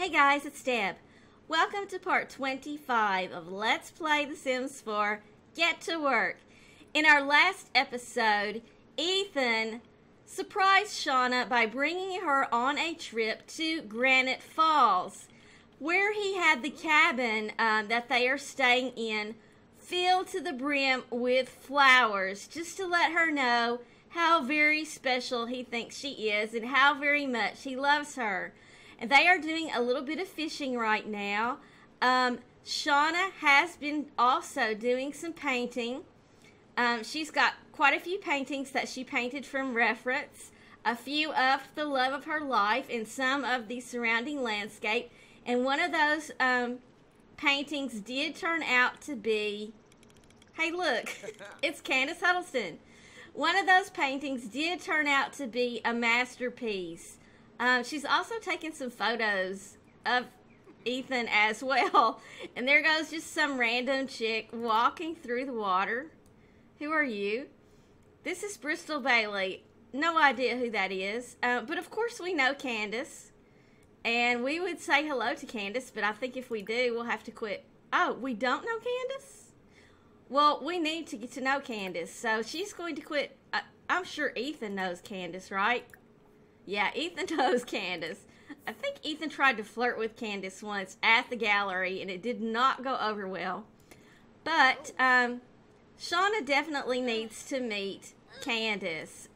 Hey guys, it's Deb. Welcome to part 25 of Let's Play The Sims 4 Get to Work. In our last episode, Ethan surprised Shawna by bringing her on a trip to Granite Falls, where he had the cabin that they are staying in filled to the brim with flowers, just to let her know how very special he thinks she is and how very much he loves her. And they are doing a little bit of fishing right now. Shawna has been also doing some painting. She's got quite a few paintings that she painted from reference, a few of the love of her life and some of the surrounding landscape. And one of those paintings did turn out to be, hey look, it's Candace Huddleston. One of those paintings did turn out to be a masterpiece. She's also taken some photos of Ethan as well. And there goes just some random chick walking through the water. Who are you? This is Bristol Bailey. No idea who that is. But of course we know Candace. And we would say hello to Candace, but I think if we do, we'll have to quit. Oh, we don't know Candace? Well, we need to get to know Candace. So she's going to quit. I'm sure Ethan knows Candace, right? Yeah, Ethan knows Candace. I think Ethan tried to flirt with Candace once at the gallery, and it did not go over well. But Shawna definitely needs to meet Candace.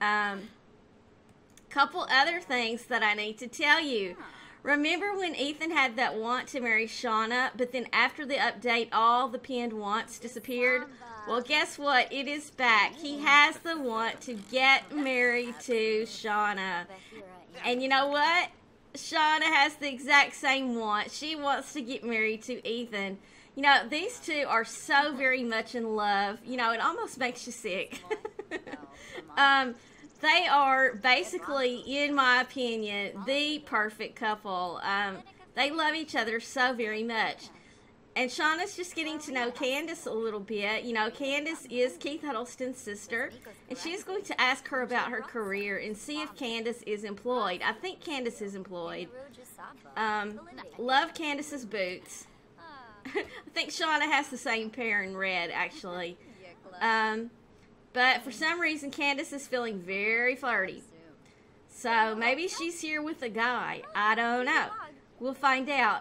Couple other things that I need to tell you. Remember when Ethan had that want to marry Shawna, but then after the update, all the pinned wants disappeared? Well, guess what? It is back. He has the want to get married to Shawna. And you know what? Shawna has the exact same want. She wants to get married to Ethan. You know, these two are so very much in love. You know, it almost makes you sick. They are basically, in my opinion, the perfect couple. They love each other so very much. And Shawna's just getting to know Candace a little bit. You know, Candace is Keith Huddleston's sister, and she's going to ask her about her career and see if Candace is employed. I think Candace is employed. Love Candace's boots. I think Shawna has the same pair in red, actually. But for some reason, Candace is feeling very flirty. So maybe she's here with a guy. I don't know. We'll find out.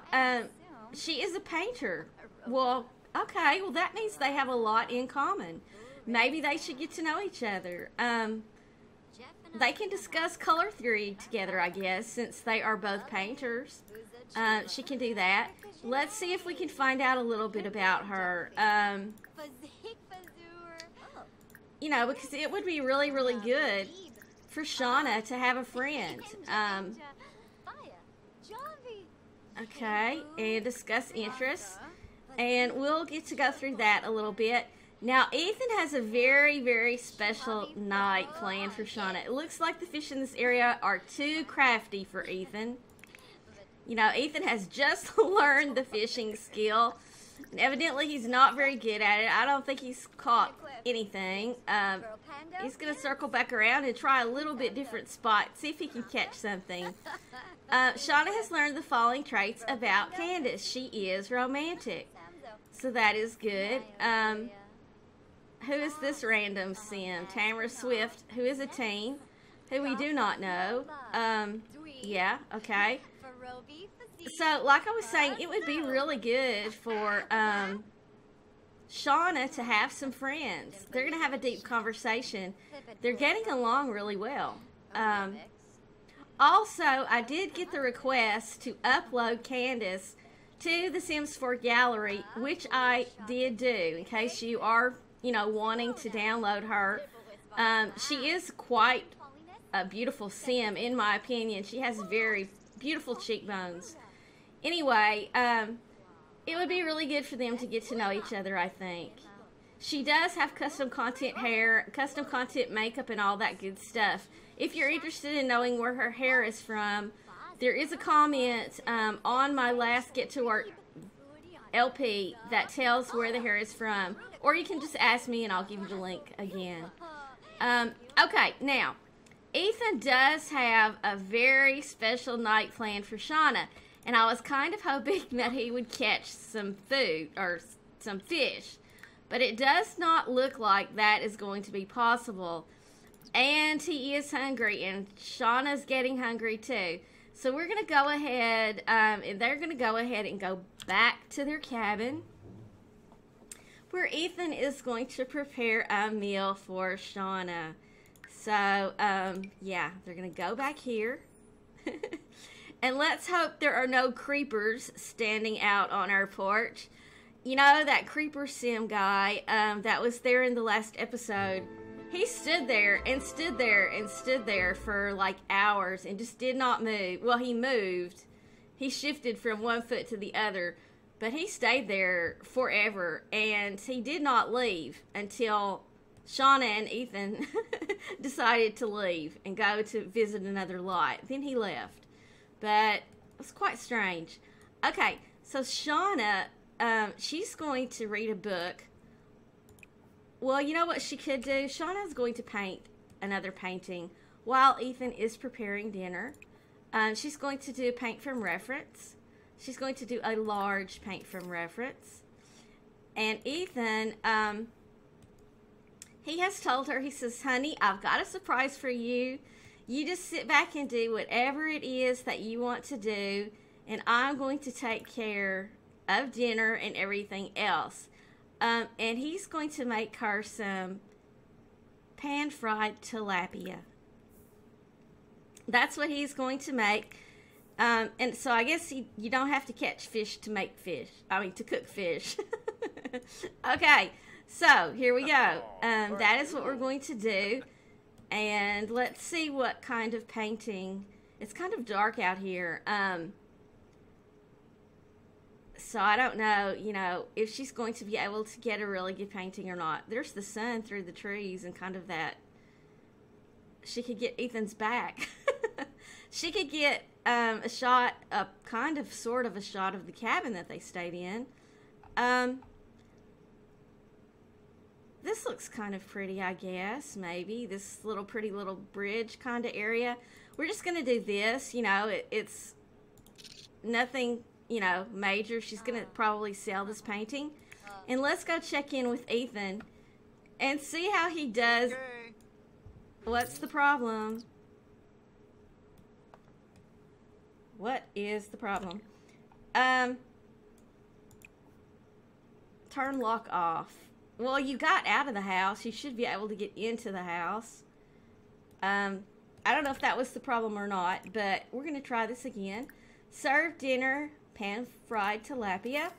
She is a painter. Well, okay. Well, that means they have a lot in common. Maybe they should get to know each other. They can discuss color theory together, I guess, since they are both painters. She can do that. Let's see if we can find out a little bit about her. You know, because it would be really, really good for Shawna to have a friend. Okay, and discuss interests. And we'll get to go through that a little bit. Now, Ethan has a very, very special night planned for Shawna. It looks like the fish in this area are too crafty for Ethan. You know, Ethan has just learned the fishing skill. And evidently, he's not very good at it. I don't think he's caught anything. He's going to circle back around and try a little bit different spot. See if he can catch something. Shawna has learned the following traits about Candace. She is romantic. So that is good. Who is this random sim? Tamara Swift, who is a teen, who we do not know. Yeah, okay. So, like I was saying, it would be really good for Shawna to have some friends. They're going to have a deep conversation. They're getting along really well. Also, I did get the request to upload Candace to the Sims 4 gallery, which I did do, in case you are, you know, wanting to download her. She is quite a beautiful sim, in my opinion. She has very beautiful cheekbones. Anyway, it would be really good for them to get to know each other, I think. She does have custom content hair, custom content makeup, and all that good stuff. If you're interested in knowing where her hair is from, there is a comment on my last Get to Work LP that tells where the hair is from. Or you can just ask me and I'll give you the link again. Okay, now, Ethan does have a very special night planned for Shawna. And I was kind of hoping that he would catch some food or some fish. But it does not look like that is going to be possible. And he is hungry, and Shawna's getting hungry too. So we're going to go ahead, and they're going to go ahead and go back to their cabin, where Ethan is going to prepare a meal for Shawna. So, yeah, they're going to go back here. And let's hope there are no creepers standing out on our porch. You know, that creeper sim guy that was there in the last episode, he stood there and stood there and stood there for like hours and just did not move. Well, he moved. He shifted from one foot to the other, but he stayed there forever, and he did not leave until Shawna and Ethan decided to leave and go to visit another lot. Then he left. But it was quite strange. Okay, so Shawna, she's going to read a book. Well, you know what she could do? Shawna's going to paint another painting while Ethan is preparing dinner. She's going to do paint from reference. She's going to do a large paint from reference. And Ethan, he has told her, he says, honey, I've got a surprise for you. You just sit back and do whatever it is that you want to do, and I'm going to take care of dinner and everything else. And he's going to make her some pan-fried tilapia. That's what he's going to make. And so I guess you don't have to catch fish to make fish. I mean, to cook fish. Okay, so here we go. That is what we're going to do. And let's see what kind of painting. It's kind of dark out here. So I don't know, you know, if she's going to be able to get a really good painting or not. There's the sun through the trees and kind of that. She could get Ethan's back. She could get a shot, a kind of sort of a shot of the cabin that they stayed in. This looks kind of pretty, I guess, maybe. This little pretty little bridge kind of area. We're just going to do this, you know, it's nothing, you know, major. She's going to probably sell this painting. And let's go check in with Ethan and see how he does. What's the problem? What is the problem? Turn lock off. Well, you got out of the house. You should be able to get into the house. I don't know if that was the problem or not, but we're going to try this again. Serve dinner, pan-fried tilapia.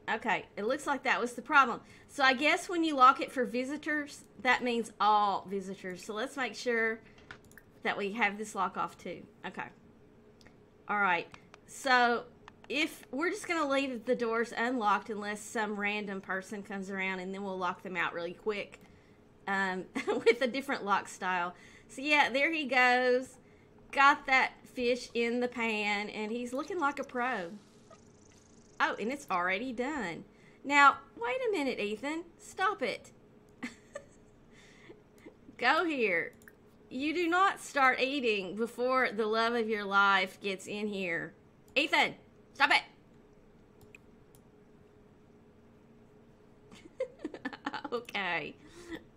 Okay, it looks like that was the problem. So I guess when you lock it for visitors, that means all visitors. So let's make sure that we have this lock off too. Okay. All right. So if we're just going to leave the doors unlocked unless some random person comes around, and then we'll lock them out really quick with a different lock style. So yeah, there he goes. Got that fish in the pan, and he's looking like a pro. Oh, and it's already done. Now, wait a minute, Ethan. Stop it. Go here. You do not start eating before the love of your life gets in here. Ethan, stop it. Okay.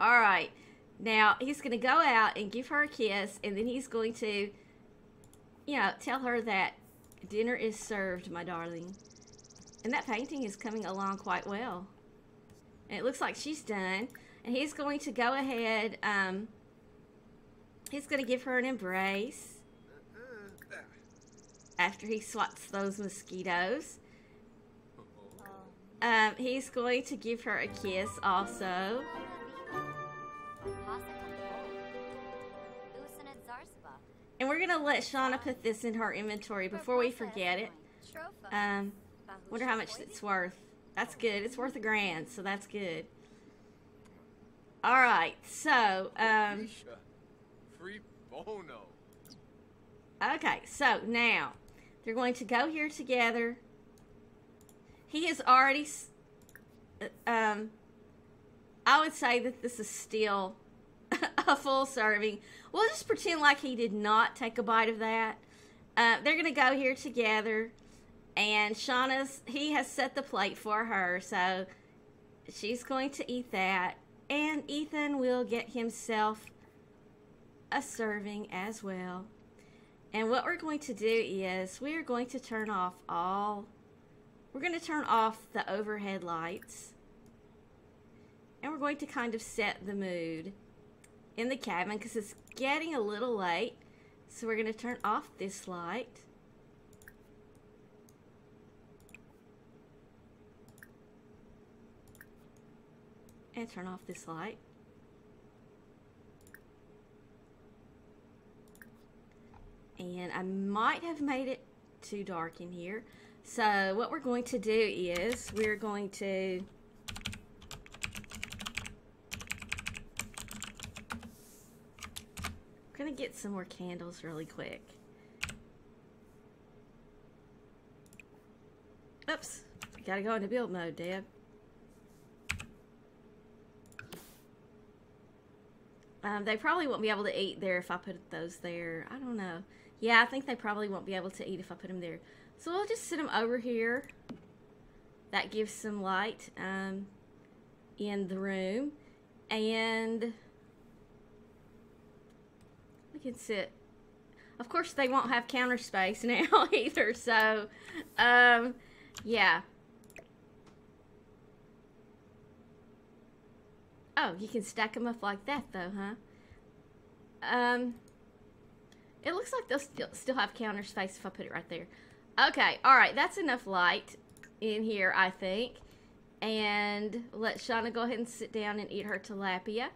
All right. Now, he's going to go out and give her a kiss, and then he's going to, you know, tell her that dinner is served, my darling. And that painting is coming along quite well. And it looks like she's done. And he's going to go ahead, he's going to give her an embrace after he swats those mosquitoes. He's going to give her a kiss also. And we're going to let Shawna put this in her inventory before we forget it. Wonder how much it's worth. That's good. It's worth $1,000, so that's good. All right, so okay, so now they're going to go here together. He has already. I would say that this is still a full serving. We'll just pretend like he did not take a bite of that. they're going to go here together. And he has set the plate for her, so she's going to eat that. And Ethan will get himself a serving as well. And what we're going to do is we're going to turn off the overhead lights. And we're going to kind of set the mood in the cabin because it's getting a little late. So we're going to turn off this light. And turn off this light. And I might have made it too dark in here. So what we're going to do is we're going to get some more candles really quick. Oops, gotta go into build mode, Deb. They probably won't be able to eat there if I put those there. I don't know. Yeah, I think they probably won't be able to eat if I put them there. So we'll just sit them over here. That gives some light in the room. And we can sit. Of course, they won't have counter space now either. So, yeah. Oh, you can stack them up like that, though, huh? It looks like they'll still have counter space if I put it right there. Okay, alright, that's enough light in here, I think. And let Shawna go ahead and sit down and eat her tilapia.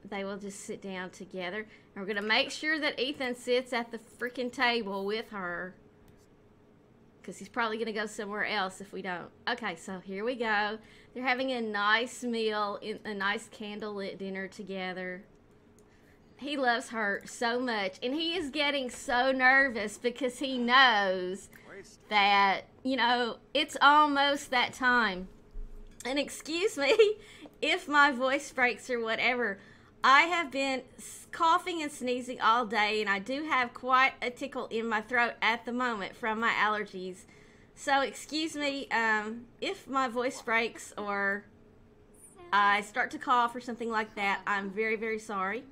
They will just sit down together. And we're going to make sure that Ethan sits at the freaking table with her. Because he's probably going to go somewhere else if we don't. Okay, so here we go. They're having a nice meal, a nice candlelit dinner together. He loves her so much. And he is getting so nervous because he knows that, you know, it's almost that time. And excuse me if my voice breaks or whatever. I have been coughing and sneezing all day, and I do have quite a tickle in my throat at the moment from my allergies. So excuse me if my voice breaks or I start to cough or something like that. I'm very, very sorry.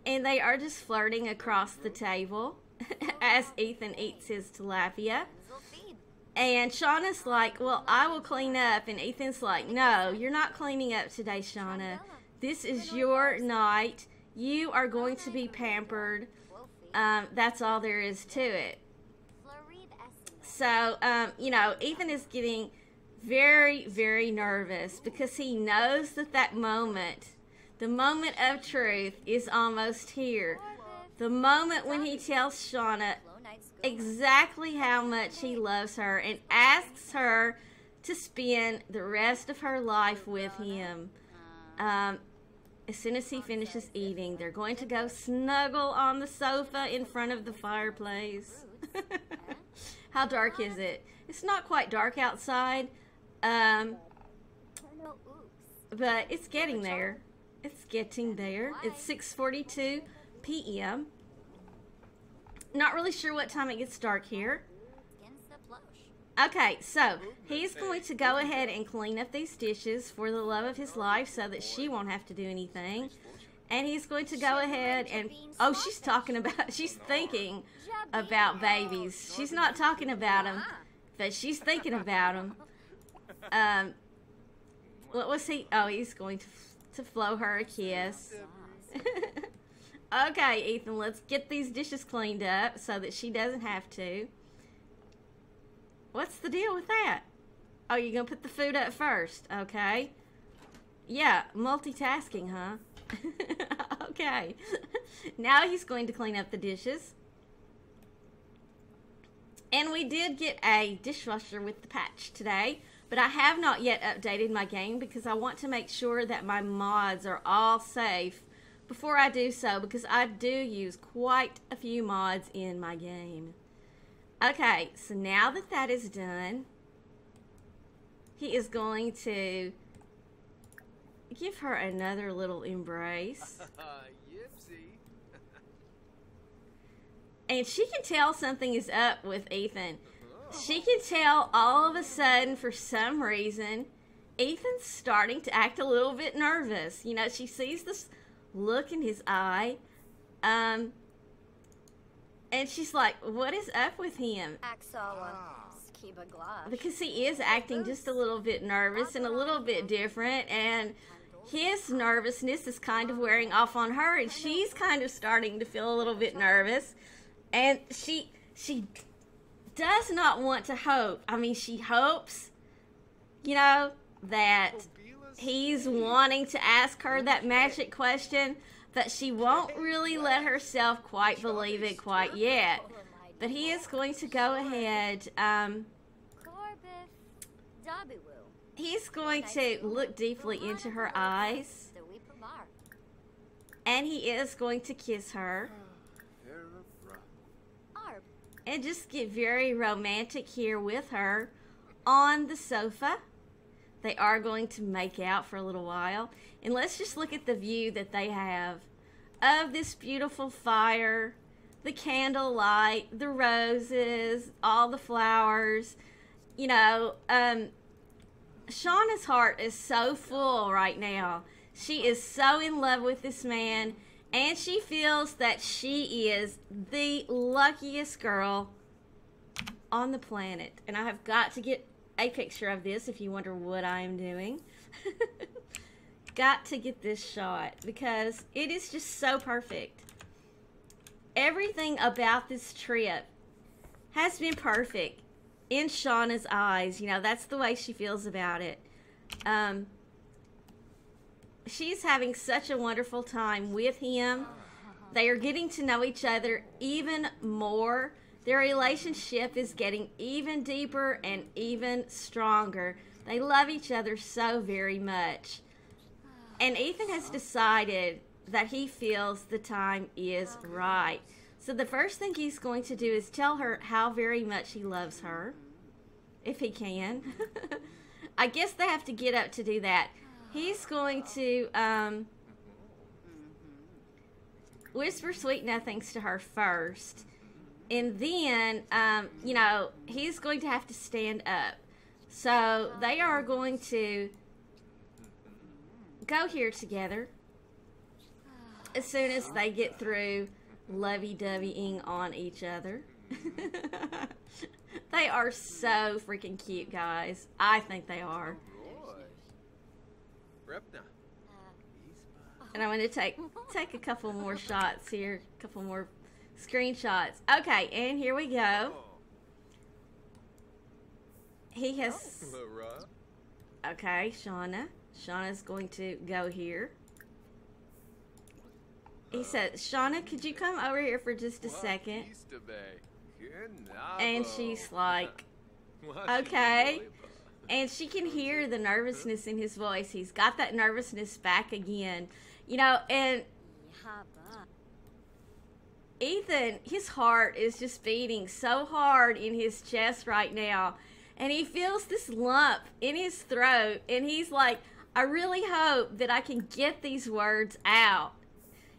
And they are just flirting across the table as Ethan eats his tilapia. And Shawna's like, well, I will clean up. And Ethan's like, no, you're not cleaning up today, Shawna. This is your night. You are going to be pampered. That's all there is to it. So, you know, Ethan is getting very, very nervous because he knows that that moment, the moment of truth, is almost here. The moment when he tells Shawna exactly how much he loves her and asks her to spend the rest of her life with him. As soon as he finishes eating, they're going to go snuggle on the sofa in front of the fireplace. How dark is it? It's not quite dark outside, but it's getting there. It's getting there. It's 6:42 p.m. Not really sure what time it gets dark here. Okay, so he's going to go ahead and clean up these dishes for the love of his life so that she won't have to do anything. And he's going to go ahead and, oh, she's thinking about babies. She's not talking about them, but she's thinking about them. What was he? Oh, he's going to flow her a kiss. Okay, Ethan, let's get these dishes cleaned up so that she doesn't have to. What's the deal with that? Oh, you're going to put the food up first, okay? Yeah, multitasking, huh? Okay. Now he's going to clean up the dishes. And we did get a dishwasher with the patch today, but I have not yet updated my game because I want to make sure that my mods are all safe before I do so, because I do use quite a few mods in my game. Okay, so now that that is done, he is going to give her another little embrace. And she can tell something is up with Ethan. She can tell all of a sudden, for some reason, Ethan's starting to act a little bit nervous. You know, she sees this look in his eye. And she's like, what is up with him? Because he is acting just a little bit nervous and a little bit different. And his nervousness is kind of wearing off on her. And she's kind of starting to feel a little bit nervous. And she does not want to hope. I mean, she hopes, you know, that he's wanting to ask her that magic question, but she won't really let herself quite believe it quite yet. But he is going to go ahead. He's going to look deeply into her eyes. And he is going to kiss her. And just get very romantic here with her on the sofa. They are going to make out for a little while. And let's just look at the view that they have of this beautiful fire, the candlelight, the roses, all the flowers. You know, Shawna's heart is so full right now. She is so in love with this man. And she feels that she is the luckiest girl on the planet. And I have got to get a picture of this if you wonder what I am doing. Got to get this shot because it is just so perfect. Everything about this trip has been perfect in Shawna's eyes. You know, that's the way she feels about it. She's having such a wonderful time with him. They are getting to know each other even more. Their relationship is getting even deeper and even stronger. They love each other so very much. And Ethan has decided that he feels the time is right. So the first thing he's going to do is tell her how very much he loves her, if he can. I guess they have to get up to do that. He's going to whisper sweet nothings to her first. And then, you know, he's going to have to stand up. So they are going to go here together as soon as they get through lovey-doveying on each other. They are so freaking cute, guys. I think they are. And I'm going to take a couple more shots here, a couple more screenshots. Okay, and here we go. He has... Okay, Shawna. Shawna's going to go here. He said, Shawna, could you come over here for just a second? And she's like, okay. And she can hear the nervousness in his voice. He's got that nervousness back again. You know, and Ethan, his heart is just beating so hard in his chest right now. And he feels this lump in his throat. And he's like, I really hope that I can get these words out.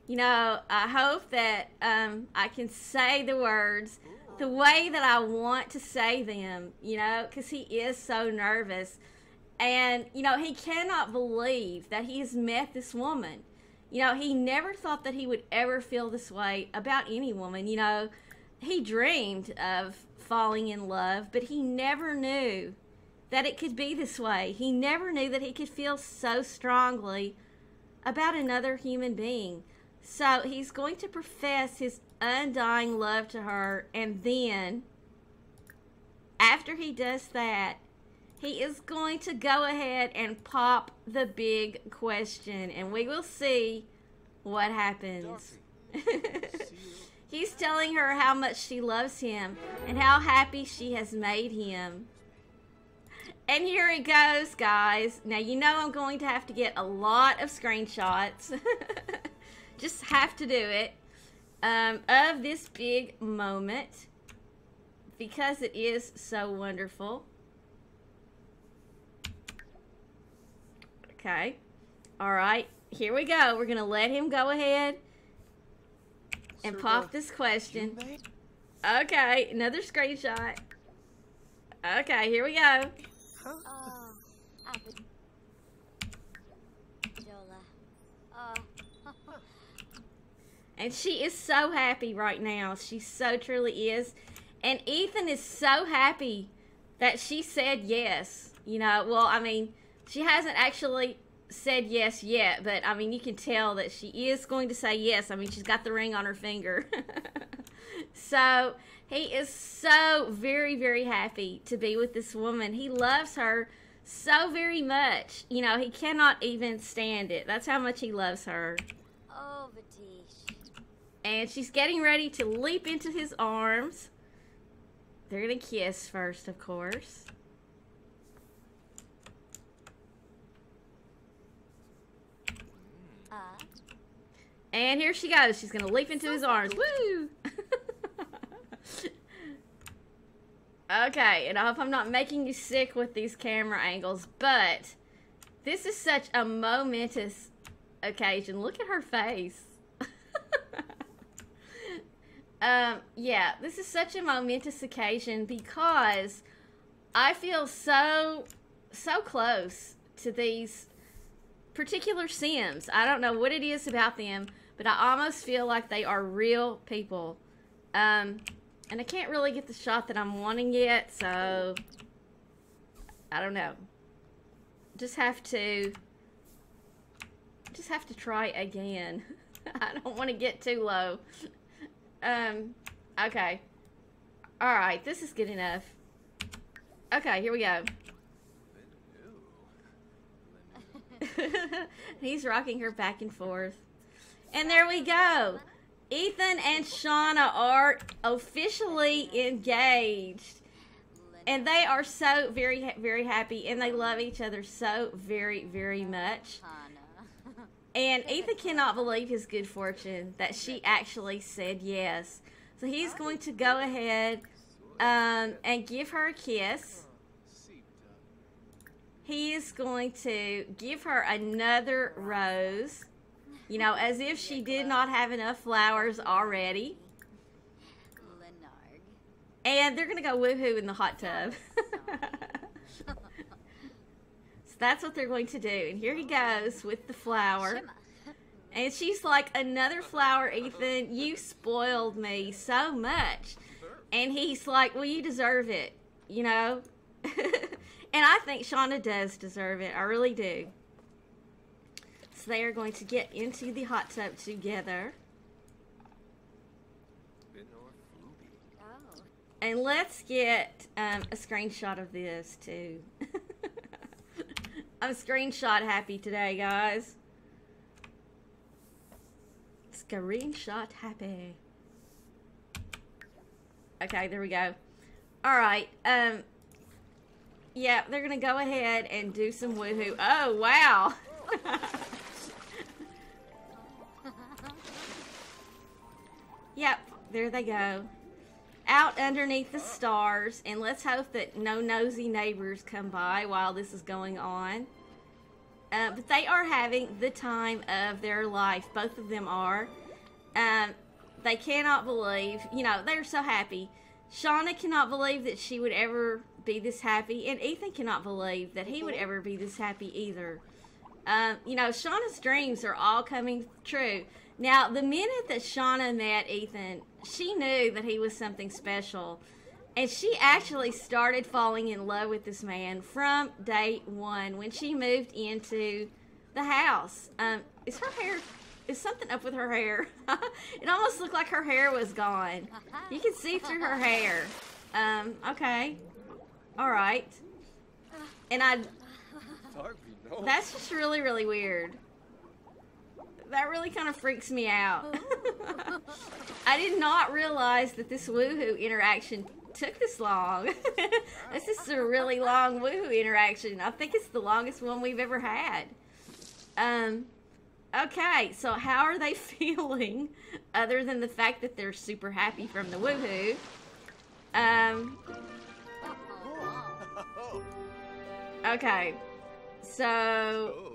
You know, I hope that I can say the words the way that I want to say them, you know, because he is so nervous. And, you know, he cannot believe that he has met this woman. You know, he never thought that he would ever feel this way about any woman. You know, he dreamed of falling in love, but he never knew that it could be this way. He never knew that he could feel so strongly about another human being. So he's going to profess his undying love to her, and then after he does that, he is going to go ahead and pop the big question, and we will see what happens. He's telling her how much she loves him and how happy she has made him. And here it goes, guys. Now, you know I'm going to have to get a lot of screenshots. Just have to do it. Of this big moment. Because it is so wonderful. Okay. Alright. Here we go. We're going to let him go ahead and pop this question. Okay, another screenshot. Okay, here we go. And she is so happy right now. She so truly is. And Ethan is so happy that she said yes. You know, well, I mean, she hasn't actually said yes yet, but I mean, you can tell that she is going to say yes. I mean, she's got the ring on her finger. So he is so very, very happy to be with this woman. He loves her so very much. You know, he cannot even stand it. That's how much he loves her. Oh, Batish. And she's getting ready to leap into his arms. They're going to kiss first, of course. And here she goes. She's going to leap into his arms. Woo! Okay, and I hope I'm not making you sick with these camera angles, but this is such a momentous occasion. Look at her face. Yeah, this is such a momentous occasion because I feel so close to these particular Sims. I don't know what it is about them, but I almost feel like they are real people. And I can't really get the shot that I'm wanting yet, so I don't know. Just have to try again. I don't want to get too low. Okay. Alright, this is good enough. Okay, here we go. He's rocking her back and forth. And there we go. Ethan and Shawna are officially engaged. And they are so very, very happy. And they love each other so very, very much. And Ethan cannot believe his good fortune that she actually said yes. So he's going to go ahead and give her a kiss. He is going to give her another rose. You know, as if she did not have enough flowers already. And they're going to go woohoo in the hot tub. So that's what they're going to do. And here he goes with the flower. And she's like, another flower, Ethan. You spoiled me so much. And he's like, well, you deserve it. You know? And I think Shawna does deserve it. I really do. So they are going to get into the hot tub together. And let's get a screenshot of this too. I'm screenshot happy today, guys. Screenshot happy. Okay, there we go. Alright, yeah, they're gonna go ahead and do some woohoo. Oh, wow! Yep, there they go. Out underneath the stars, and let's hope that no nosy neighbors come by while this is going on. But they are having the time of their life. Both of them are. They cannot believe, you know, they're so happy. Shawna cannot believe that she would ever be this happy, and Ethan cannot believe that he would ever be this happy either. You know, Shawna's dreams are all coming true. Now, the minute that Shawna met Ethan, she knew that he was something special. And she actually started falling in love with this man from day one when she moved into the house. Is something up with her hair? It almost looked like her hair was gone. You can see through her hair. Okay. All right. And that's just really, really weird. That really kind of freaks me out. I did not realize that this woohoo interaction took this long. This is a really long woohoo interaction. I think it's the longest one we've ever had. Okay, so how are they feeling other than the fact that they're super happy from the woohoo? Okay, so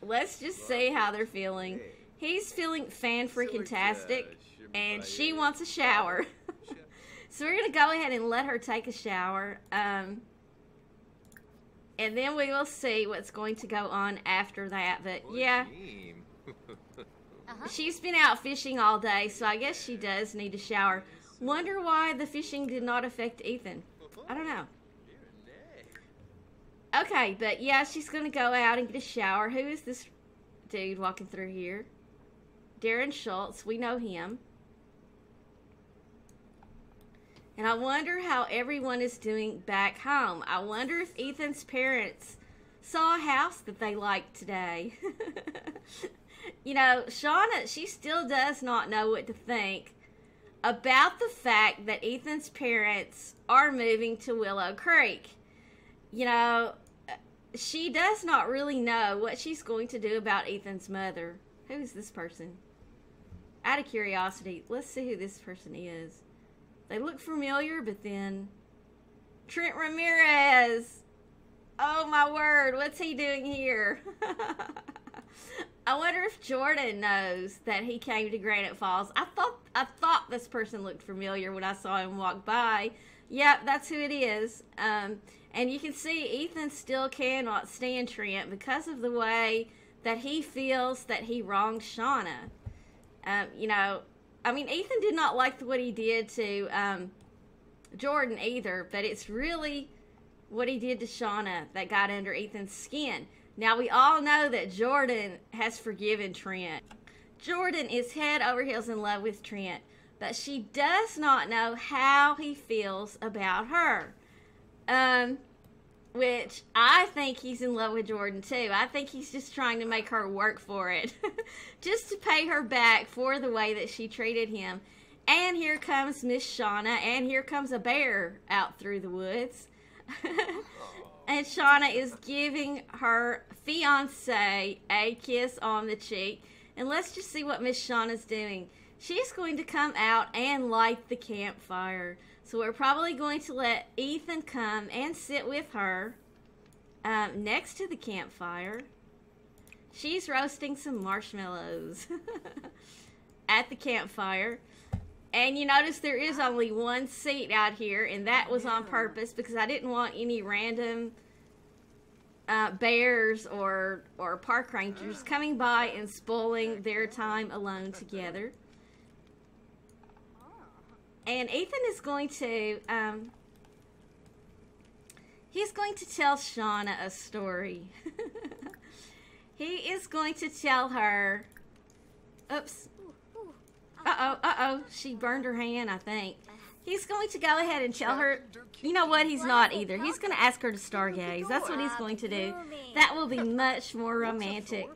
let's just see how they're feeling. He's feeling fan-freaking-tastic, and she wants a shower. So we're going to go ahead and let her take a shower. And then we will see what's going to go on after that. But yeah, she's been out fishing all day, so I guess she does need a shower. Wonder why the fishing did not affect Ethan. I don't know. Okay, but yeah, she's going to go out and get a shower. Who is this dude walking through here? Darren Schultz. We know him. And I wonder how everyone is doing back home. I wonder if Ethan's parents saw a house that they liked today. You know, Shawna, she still does not know what to think about the fact that Ethan's parents are moving to Willow Creek. You know, she does not really know what she's going to do about Ethan's mother. Who is this person? Out of curiosity, let's see who this person is. They look familiar, but then... Trent Ramirez! Oh my word, what's he doing here? I wonder if Jordan knows that he came to Granite Falls. I thought this person looked familiar when I saw him walk by. Yep, that's who it is. And you can see Ethan still cannot stand Trent because of the way that he feels that he wronged Shawna. You know, I mean, Ethan did not like what he did to Jordan either, but it's really what he did to Shawna that got under Ethan's skin. Now, we all know that Jordan has forgiven Trent. Jordan is head over heels in love with Trent, but she does not know how he feels about her. Which I think he's in love with Jordan too. I think he's just trying to make her work for it. Just to pay her back for the way that she treated him. And here comes Miss Shawna, and here comes a bear out through the woods. And Shawna is giving her fiancé a kiss on the cheek. And let's just see what Miss Shawna's doing. She's going to come out and light the campfire. So we're probably going to let Ethan come and sit with her next to the campfire. She's roasting some marshmallows at the campfire. And you notice there is only one seat out here, and that was on purpose because I didn't want any random bears or park rangers coming by and spoiling their time alone together. And Ethan is going to, he's going to tell Shawna a story. He is going to tell her, oops, uh-oh, she burned her hand, I think. He's going to go ahead and tell her, you know what, he's not either. He's going to ask her to stargaze. That's what he's going to do. That will be much more romantic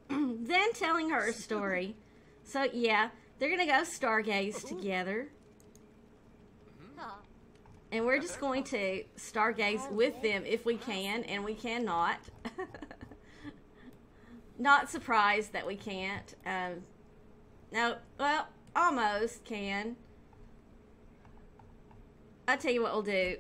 than telling her a story. So, yeah, they're going to go stargaze together. And we're just going to stargaze with them if we can, and we cannot. Not surprised that we can't. No, well, almost can. I'll tell you what we'll do.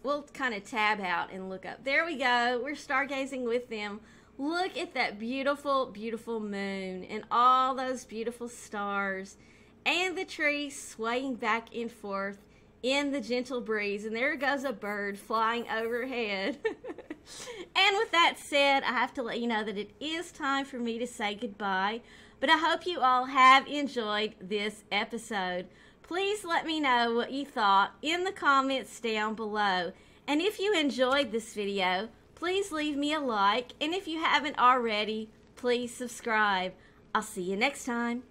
We'll kind of tab out and look up. There we go. We're stargazing with them. Look at that beautiful, beautiful moon and all those beautiful stars and the trees swaying back and forth in the gentle breeze. And there goes a bird flying overhead. And with that said, I have to let you know that it is time for me to say goodbye. But I hope you all have enjoyed this episode. Please let me know what you thought in the comments down below. And if you enjoyed this video, please leave me a like. And if you haven't already, please subscribe. I'll see you next time.